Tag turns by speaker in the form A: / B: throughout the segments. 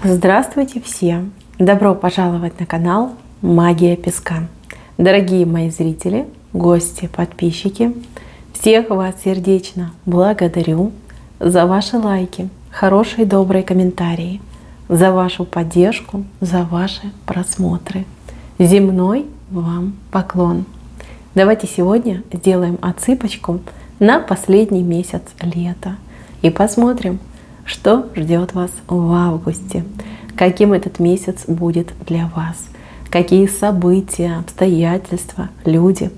A: Здравствуйте все! Добро пожаловать на канал Магия Песка. Дорогие мои зрители, гости, подписчики, всех вас сердечно благодарю за ваши лайки, хорошие добрые комментарии, за вашу поддержку, за ваши просмотры. Земной вам поклон! Давайте сегодня сделаем отсыпочку на последний месяц лета и посмотрим, что ждет вас в августе, каким этот месяц будет для вас, какие события, обстоятельства, люди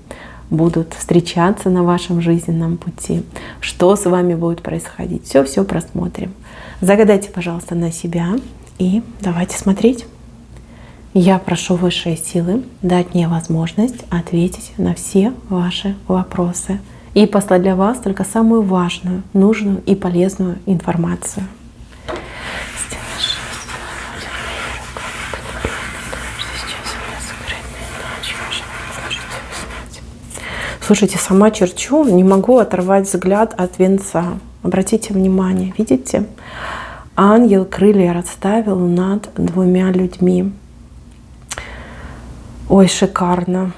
A: будут встречаться на вашем жизненном пути, что с вами будет происходить. Все просмотрим. Загадайте, пожалуйста, на себя и давайте смотреть. Я прошу высшие силы дать мне возможность ответить на все ваши вопросы и послать для вас только самую важную, нужную и полезную информацию. Слушайте, сама черчу, не могу оторвать взгляд от венца. Обратите внимание, видите? Ангел крылья расставил над двумя людьми. Ой, шикарно.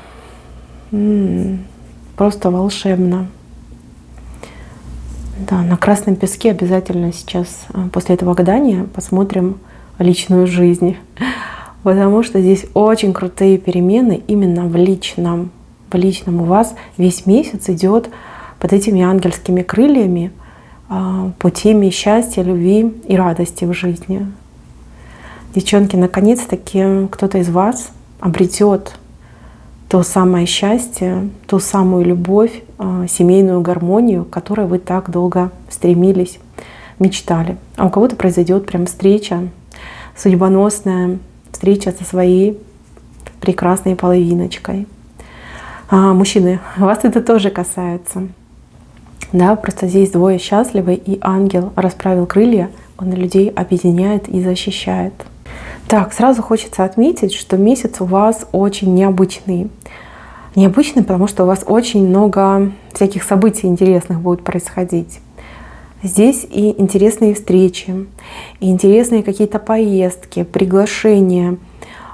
A: Просто волшебно. Да, на красном песке обязательно сейчас, после этого гадания, посмотрим личную жизнь. Потому что здесь очень крутые перемены именно в личном. В личном у вас весь месяц идет под этими ангельскими крыльями по теме счастья, любви и радости в жизни. Девчонки, наконец-таки кто-то из вас обретет то самое счастье, ту самую любовь, семейную гармонию, к которой вы так долго стремились, мечтали. А у кого-то произойдет прям встреча, судьбоносная встреча со своей прекрасной половиночкой. Мужчины, вас это тоже касается. Да, просто здесь двое счастливы, и ангел расправил крылья, он людей объединяет и защищает. Так, сразу хочется отметить, что месяц у вас очень необычный. Необычный, потому что у вас очень много всяких событий интересных будет происходить. Здесь и интересные встречи, и интересные какие-то поездки, приглашения,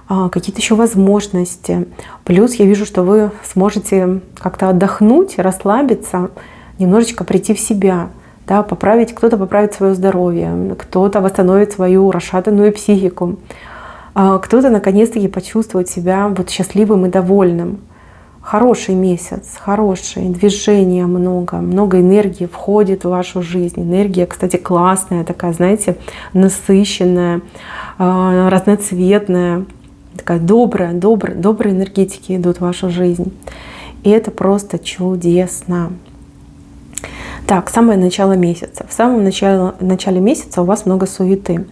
A: какие-то еще возможности. Плюс я вижу, что вы сможете как-то отдохнуть, расслабиться, немножечко прийти в себя, да, поправить, кто-то поправит свое здоровье, кто-то восстановит свою расшатанную психику, кто-то наконец-таки почувствует себя вот счастливым и довольным. Хороший месяц, хороший, движения много энергии входит в вашу жизнь. Энергия, кстати, классная, такая, знаете, насыщенная, разноцветная, такая добрая энергетики идут в вашу жизнь. И это просто чудесно. Так, самое начало месяца. В самом начале месяца у вас много суеты,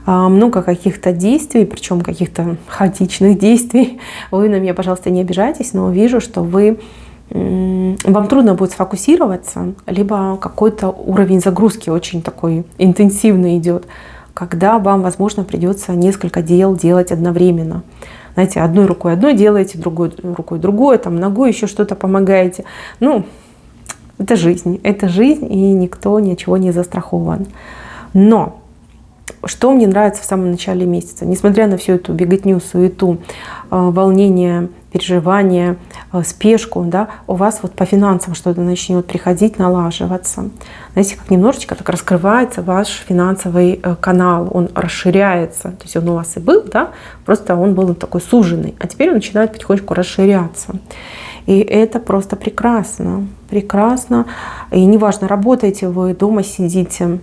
A: много каких-то действий, причем каких-то хаотичных действий. Вы на меня, пожалуйста, не обижайтесь, но вижу, что вам трудно будет сфокусироваться, либо какой-то уровень загрузки очень такой интенсивный идет, когда вам, возможно, придется несколько дел делать одновременно. Знаете, одной рукой одно делаете, другой рукой другое, там ногой еще что-то помогаете. Это жизнь, и никто ничего не застрахован. Но что мне нравится в самом начале месяца, несмотря на всю эту беготню, суету, волнение, переживания, спешку, да, у вас вот по финансам что-то начнет приходить, налаживаться. Знаете, как немножечко так раскрывается ваш финансовый канал, он расширяется. То есть он у вас и был, да, просто он был такой суженный, а теперь он начинает потихонечку расширяться. И это просто прекрасно, прекрасно. И неважно, работаете вы, дома сидите,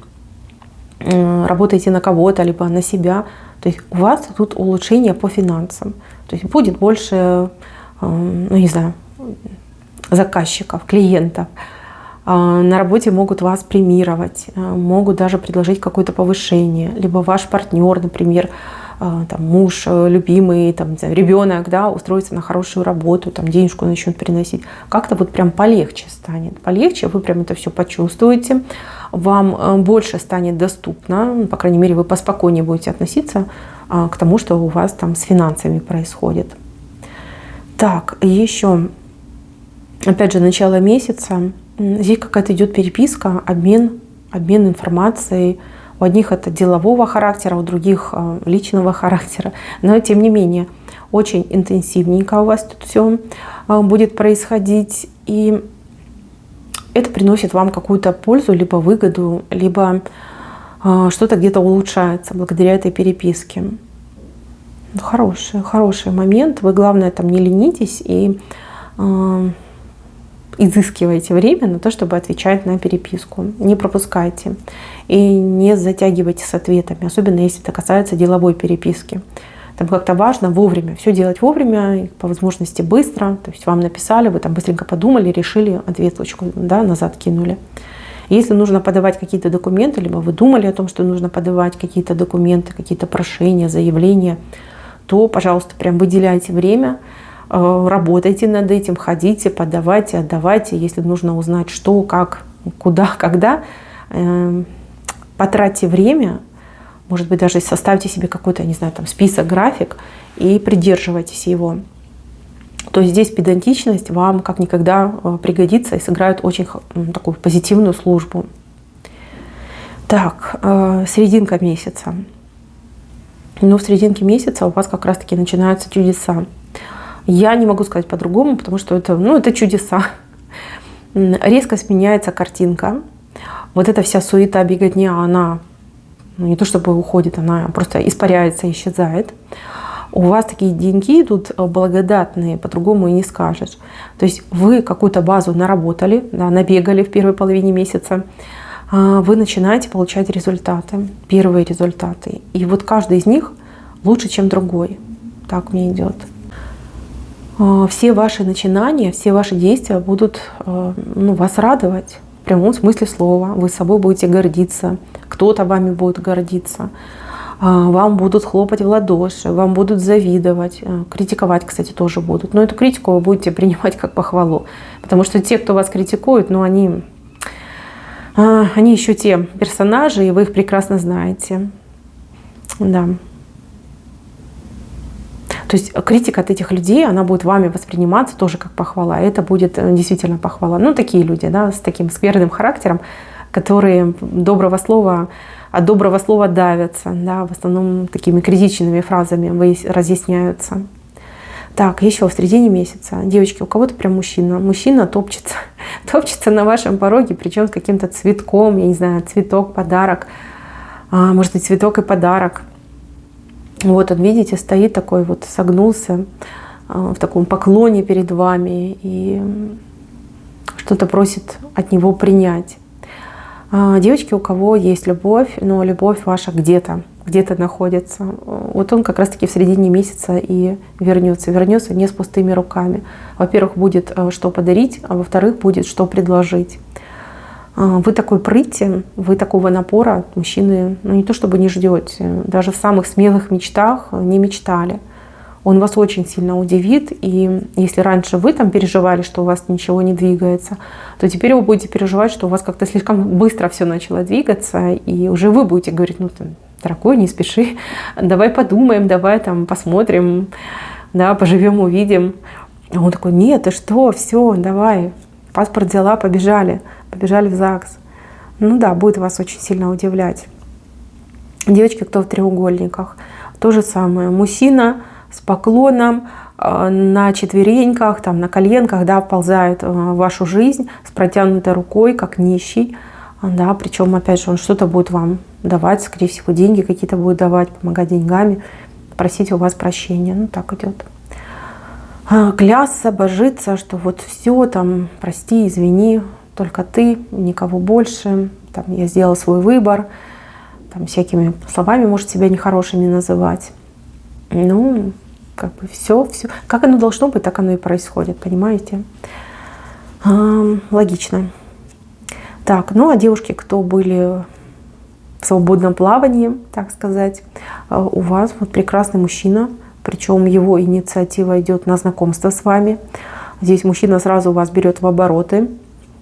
A: работаете на кого-то, либо на себя. То есть у вас тут улучшение по финансам. То есть будет больше, заказчиков, клиентов. На работе могут вас премировать, могут даже предложить какое-то повышение. Либо ваш партнер, например, муж, любимый, ребенок, да, устроится на хорошую работу, денежку начнет приносить. Как-то вот прям полегче станет. Полегче, вы прям это все почувствуете. Вам больше станет доступно, по крайней мере, вы поспокойнее будете относиться к тому, что у вас там с финансами происходит. Так, еще, опять же, начало месяца. Здесь какая-то идет переписка, обмен информацией, У одних это делового характера, у других личного характера. Но тем не менее, очень интенсивненько у вас тут все будет происходить. И это приносит вам какую-то пользу, либо выгоду, либо что-то где-то улучшается благодаря этой переписке. Хороший момент. Вы, главное, там не ленитесь и изыскивайте время на то, чтобы отвечать на переписку. Не пропускайте и не затягивайте с ответами, особенно если это касается деловой переписки. Там как-то важно вовремя, все делать вовремя, и по возможности быстро. То есть вам написали, вы там быстренько подумали, решили, ответочку, да, назад кинули. Если нужно подавать какие-то документы, либо вы думали о том, что нужно подавать какие-то документы, какие-то прошения, заявления, то, пожалуйста, прям выделяйте время, работайте над этим, ходите, подавайте, отдавайте. Если нужно узнать, что, как, куда, когда, потратьте время. Может быть, даже составьте себе какой-то, не знаю, там список, график и придерживайтесь его. То есть здесь педантичность вам как никогда пригодится и сыграет очень такую позитивную службу. Так, серединка месяца. Ну, в серединке месяца у вас как раз-таки начинаются чудеса. Я не могу сказать по-другому, потому что это чудеса. Резко сменяется картинка. Вот эта вся суета, беготня, она не то чтобы уходит, она просто испаряется, исчезает. У вас такие деньги идут благодатные, по-другому и не скажешь. То есть вы какую-то базу наработали, да, набегали в первой половине месяца, вы начинаете получать результаты, первые результаты. И вот каждый из них лучше, чем другой. Так мне идет. Все ваши начинания, все ваши действия будут вас радовать. В прямом смысле слова. Вы собой будете гордиться, кто-то вами будет гордиться, вам будут хлопать в ладоши, вам будут завидовать, критиковать, кстати, тоже будут. Но эту критику вы будете принимать как похвалу, потому что те, кто вас критикует, они еще те персонажи, и вы их прекрасно знаете. Да. То есть критика от этих людей, она будет вами восприниматься тоже как похвала. Это будет действительно похвала. Ну, такие люди, да, с таким скверным характером, которые от доброго слова давятся, да, в основном такими критичными фразами разъясняются. Так, еще в середине месяца, девочки, у кого-то прям мужчина топчется на вашем пороге, причем с каким-то цветком, я не знаю, цветок, подарок, может быть, цветок и подарок. Вот он, видите, стоит такой вот, согнулся в таком поклоне перед вами и что-то просит от него принять. Девочки, у кого есть любовь, но любовь ваша где-то находится. Вот он как раз-таки в середине месяца и вернется. Вернется не с пустыми руками. Во-первых, будет что подарить, а во-вторых, будет что предложить. Вы такой прыти, вы такого напора от мужчины, не то чтобы не ждете, даже в самых смелых мечтах не мечтали. Он вас очень сильно удивит, и если раньше вы там переживали, что у вас ничего не двигается, то теперь вы будете переживать, что у вас как-то слишком быстро все начало двигаться, и уже вы будете говорить, дорогой, не спеши, давай подумаем, давай там посмотрим, да, поживем, увидим. А он такой, нет, ты что, все, давай, паспорт взяла, побежали в ЗАГС. Ну да, будет вас очень сильно удивлять. Девочки, кто в треугольниках, то же самое. Мужчина с поклоном, на четвереньках, там, на коленках, да, вползает в вашу жизнь с протянутой рукой, как нищий. Да, причем, опять же, он что-то будет вам давать, скорее всего, деньги какие-то будет давать, помогать деньгами, просить у вас прощения. Ну, так идет. Клясться, божиться, что вот все, там, прости, извини, только ты, никого больше, там, я сделала свой выбор, там, всякими словами, может, себя нехорошими называть. Ну, как бы все, как оно должно быть, так оно и происходит, понимаете? Логично. Так, ну а девушки, кто были в свободном плавании, так сказать, у вас вот прекрасный мужчина, причем его инициатива идет на знакомство с вами. Здесь мужчина сразу вас берет в обороты,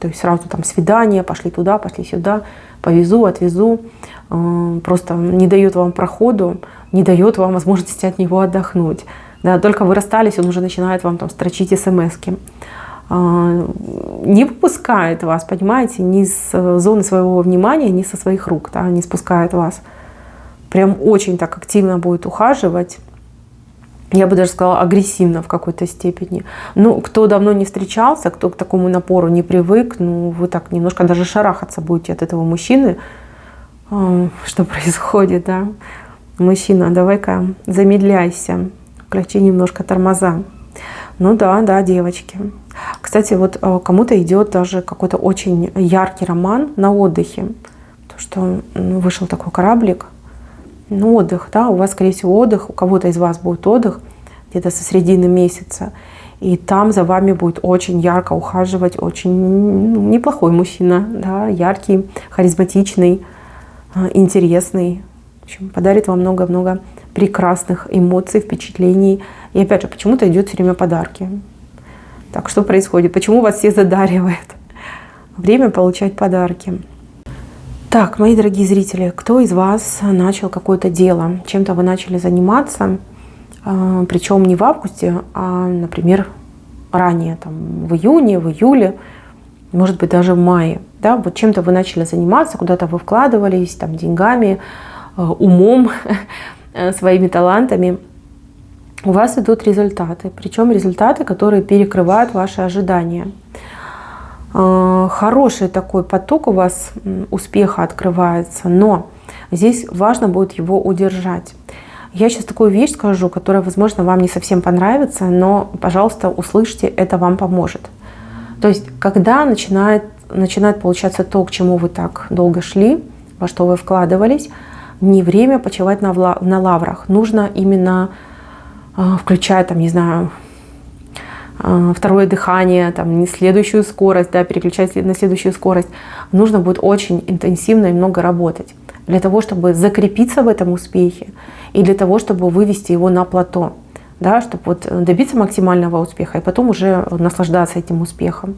A: то есть сразу там свидание, пошли туда, пошли сюда, повезу, отвезу, просто не дает вам проходу, не дает вам возможности от него отдохнуть. Да, только вы расстались, он уже начинает вам там строчить смс-ки. не выпускает вас, понимаете, ни с зоны своего внимания, ни со своих рук, да, не спускает вас. Прям очень так активно будет ухаживать. Я бы даже сказала, агрессивно в какой-то степени. Ну, кто давно не встречался, кто к такому напору не привык, ну, вы так немножко даже шарахаться будете от этого мужчины. Что происходит, да? Мужчина, давай-ка замедляйся, включи немножко тормоза. Ну да, девочки. Кстати, вот кому-то идет даже какой-то очень яркий роман на отдыхе. То, что вышел такой кораблик. Ну, отдых, да, у вас, скорее всего, отдых, у кого-то из вас будет отдых где-то со середины месяца. И там за вами будет очень ярко ухаживать, очень неплохой мужчина, да, яркий, харизматичный, интересный. В общем, подарит вам много-много прекрасных эмоций, впечатлений. И опять же, почему-то идет все время подарки. Так, что происходит? Почему вас все задаривает? Время получать подарки. Так, мои дорогие зрители, кто из вас начал какое-то дело? Чем-то вы начали заниматься, причем не в августе, а, например, ранее, там, в июне, в июле, может быть, даже в мае. Да? Вот чем-то вы начали заниматься, куда-то вы вкладывались, там, деньгами, умом, своими талантами. У вас идут результаты, причем результаты, которые перекрывают ваши ожидания. Хороший такой поток у вас успеха открывается, но здесь важно будет его удержать. Я сейчас такую вещь скажу, которая, возможно, вам не совсем понравится, но, пожалуйста, услышьте, это вам поможет. То есть, когда начинает получаться то, к чему вы так долго шли, во что вы вкладывались, не время почивать на лаврах. Нужно именно включать, там, не знаю, второе дыхание, там, не следующую скорость, да, переключать на следующую скорость. Нужно будет очень интенсивно и много работать для того, чтобы закрепиться в этом успехе и для того, чтобы вывести его на плато, да, чтобы вот добиться максимального успеха и потом уже наслаждаться этим успехом.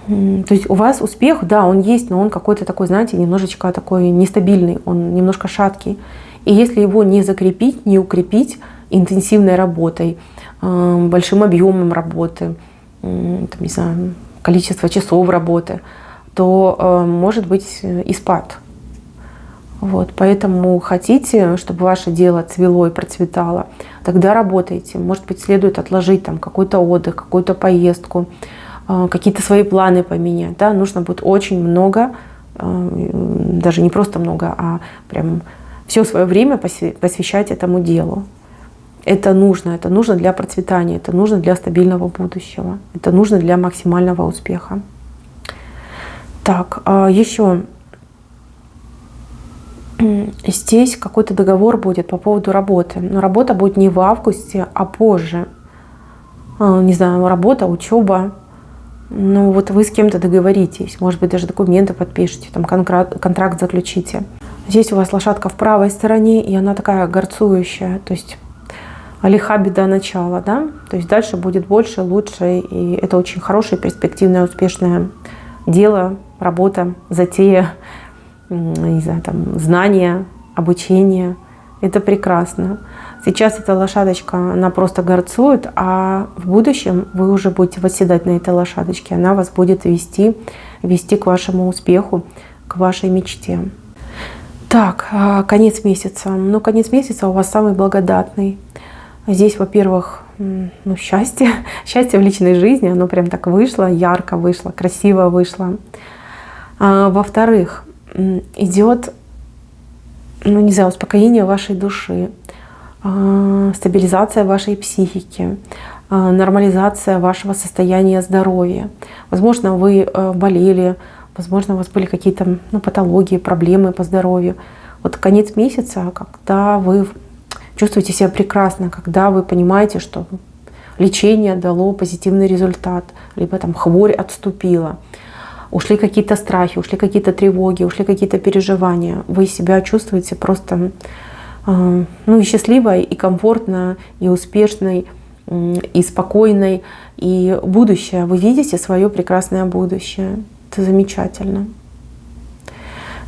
A: То есть у вас успех, да, он есть, но он какой-то такой, знаете, немножечко такой нестабильный, он немножко шаткий. И если его не закрепить, не укрепить интенсивной работой, большим объемом работы, там, не знаю, количество часов работы, то может быть и спад. Вот, поэтому хотите, чтобы ваше дело цвело и процветало, тогда работайте. Может быть, следует отложить там какой-то отдых, какую-то поездку, какие-то свои планы поменять. Да? Нужно будет очень много, даже не просто много, а прям все свое время посвящать этому делу. Это нужно для процветания, это нужно для стабильного будущего, это нужно для максимального успеха. Так, еще здесь какой-то договор будет по поводу работы, но работа будет не в августе, а позже. Не знаю, работа, учеба. Ну вот вы с кем-то договоритесь, может быть, даже документы подпишите, там контракт заключите. Здесь у вас лошадка в правой стороне, и она такая горцующая, то есть лиха беда начала, да? То есть дальше будет больше, лучше, и это очень хорошее, перспективное, успешное дело, работа, затея, не знаю, там, знания, обучение. Это прекрасно. Сейчас эта лошадочка, она просто горцует, а в будущем вы уже будете восседать на этой лошадочке. Она вас будет вести к вашему успеху, к вашей мечте. Так, конец месяца. Ну, конец месяца у вас самый благодатный. Здесь, во-первых, ну, счастье в личной жизни, оно прям так вышло, ярко вышло, красиво вышло. Во-вторых, идет, ну, не знаю, успокоение вашей души, стабилизация вашей психики, нормализация вашего состояния здоровья. Возможно, вы болели, возможно, у вас были какие-то, ну, патологии, проблемы по здоровью. Вот конец месяца, когда вы чувствуете себя прекрасно, когда вы понимаете, что лечение дало позитивный результат, либо там хворь отступила, ушли какие-то страхи, ушли какие-то тревоги, ушли какие-то переживания. Вы себя чувствуете просто, ну, и счастливой, и комфортно, и успешной, и спокойной, и будущее. Вы видите свое прекрасное будущее. Это замечательно.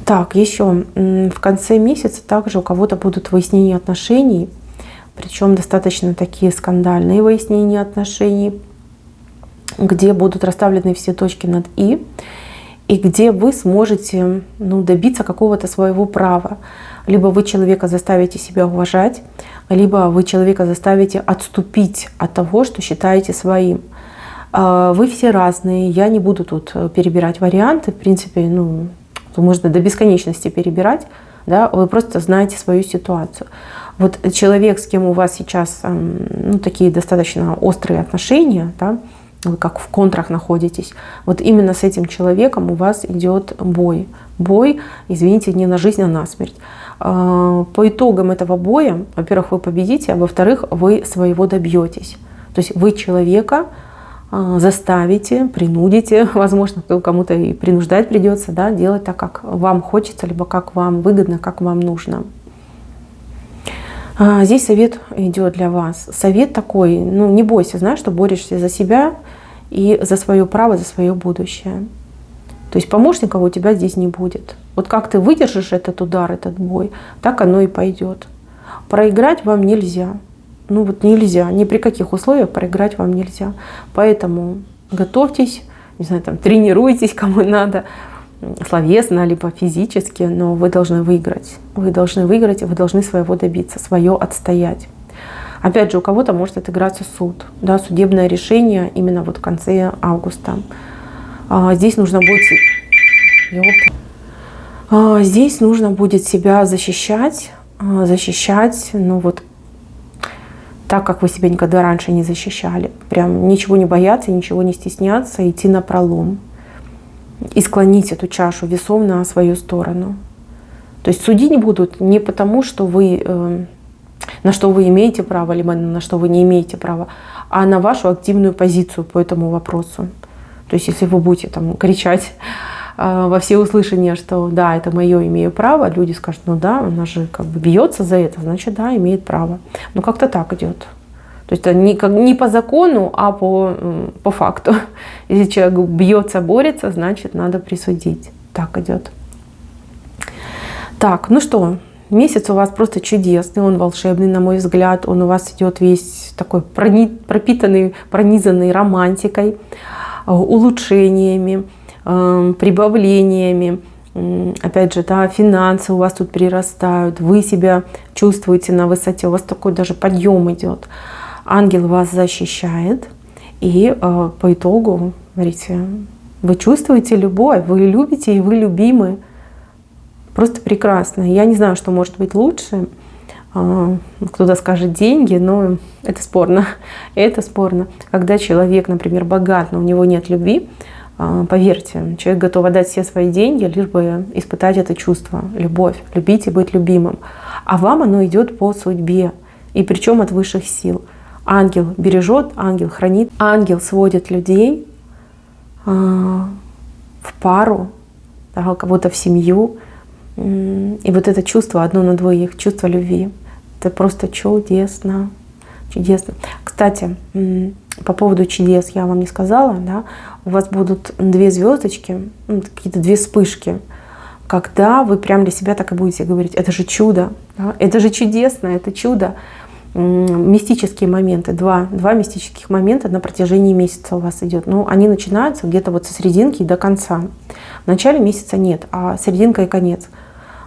A: Так, еще в конце месяца также у кого-то будут выяснения отношений, причем достаточно такие скандальные выяснения отношений. где будут расставлены все точки над «и», и где вы сможете добиться какого-то своего права. Либо вы человека заставите себя уважать, либо вы человека заставите отступить от того, что считаете своим. Вы все разные, я не буду тут перебирать варианты, в принципе, можно до бесконечности перебирать, да? Вы просто знаете свою ситуацию. Вот человек, с кем у вас сейчас такие достаточно острые отношения, да? Вы как в контрах находитесь, вот именно с этим человеком у вас идет бой. Бой, извините, не на жизнь, а на смерть. По итогам этого боя, во-первых, вы победите, а во-вторых, вы своего добьетесь. То есть вы человека заставите, принудите, возможно, кому-то и принуждать придется, да, делать так, как вам хочется, либо как вам выгодно, как вам нужно. Здесь совет идет для вас. Совет такой, не бойся, знаешь, что борешься за себя и за свое право, за свое будущее. То есть помощников у тебя здесь не будет. Вот как ты выдержишь этот удар, этот бой, так оно и пойдет. Проиграть вам нельзя. Нельзя, ни при каких условиях проиграть вам нельзя. Поэтому готовьтесь, не знаю, тренируйтесь, кому надо, словесно, либо физически, но вы должны выиграть. Вы должны выиграть, и вы должны своего добиться, свое отстоять. Опять же, у кого-то может отыграться суд, да, судебное решение именно в конце августа. Здесь нужно будет себя защищать, так, как вы себя никогда раньше не защищали. Прям ничего не бояться, ничего не стесняться, идти напролом. И склонить эту чашу весов на свою сторону. То есть судить будут не потому, что вы, на что вы имеете право, либо на что вы не имеете права, а на вашу активную позицию по этому вопросу. То есть если вы будете кричать во всеуслышание, что да, это мое, имею право, люди скажут, да, она же бьется за это, значит, да, имеет право. Как-то так идет. То есть это не по закону, а по факту. Если человек бьется, борется, значит, надо присудить. Так идет. Так, что, месяц у вас просто чудесный, он волшебный, на мой взгляд. Он у вас идет весь такой пропитанный, пронизанный романтикой, улучшениями, прибавлениями. Опять же, да, финансы у вас тут прирастают, вы себя чувствуете на высоте, у вас такой даже подъем идет. Ангел вас защищает, и по итогу, смотрите, вы чувствуете любовь, вы любите и вы любимы. Просто прекрасно. Я не знаю, что может быть лучше. Кто-то скажет деньги, но это спорно. Это спорно. Когда человек, например, богат, но у него нет любви, поверьте, человек готов отдать все свои деньги, лишь бы испытать это чувство, любовь, любить и быть любимым. А вам оно идет по судьбе, и причем от высших сил. Ангел бережет, ангел хранит, ангел сводит людей в пару, да, кого-то в семью. И вот это чувство одно на двоих, чувство любви, это просто чудесно. Чудесно. Кстати, по поводу чудес я вам не сказала, да, у вас будут 2 звездочки, какие-то 2 вспышки, когда вы прям для себя так и будете говорить, это же чудо, да, это же чудесно, это чудо. Мистические моменты, 2 мистических момента на протяжении месяца у вас идет. Они начинаются где-то со серединки и до конца. В начале месяца нет, а серединка и конец,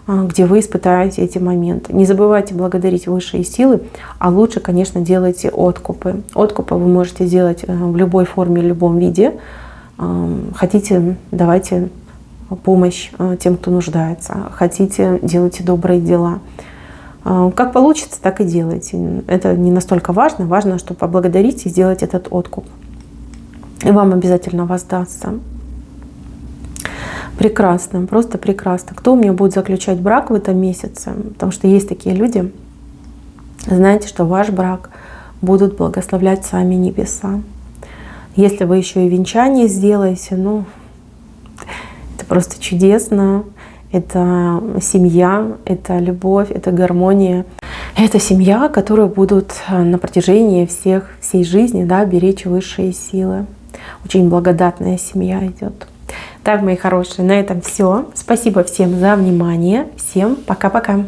A: где вы испытаете эти моменты. Не забывайте благодарить высшие силы, а лучше, конечно, делайте откупы. Откупы вы можете делать в любой форме, в любом виде. Хотите, давайте помощь тем, кто нуждается. Хотите, делайте добрые дела. Как получится, так и делайте. Это не настолько важно. Важно, чтобы поблагодарить и сделать этот откуп. И вам обязательно воздастся. Прекрасно, просто прекрасно. Кто у меня будет заключать брак в этом месяце? Потому что есть такие люди. Знаете, что ваш брак будут благословлять сами небеса. Если вы еще и венчание сделаете, это просто чудесно. Это семья, это любовь, это гармония. Это семья, которую будут на протяжении всей жизни, да, беречь высшие силы. Очень благодатная семья идет. Так, мои хорошие, на этом все. Спасибо всем за внимание. Всем пока-пока.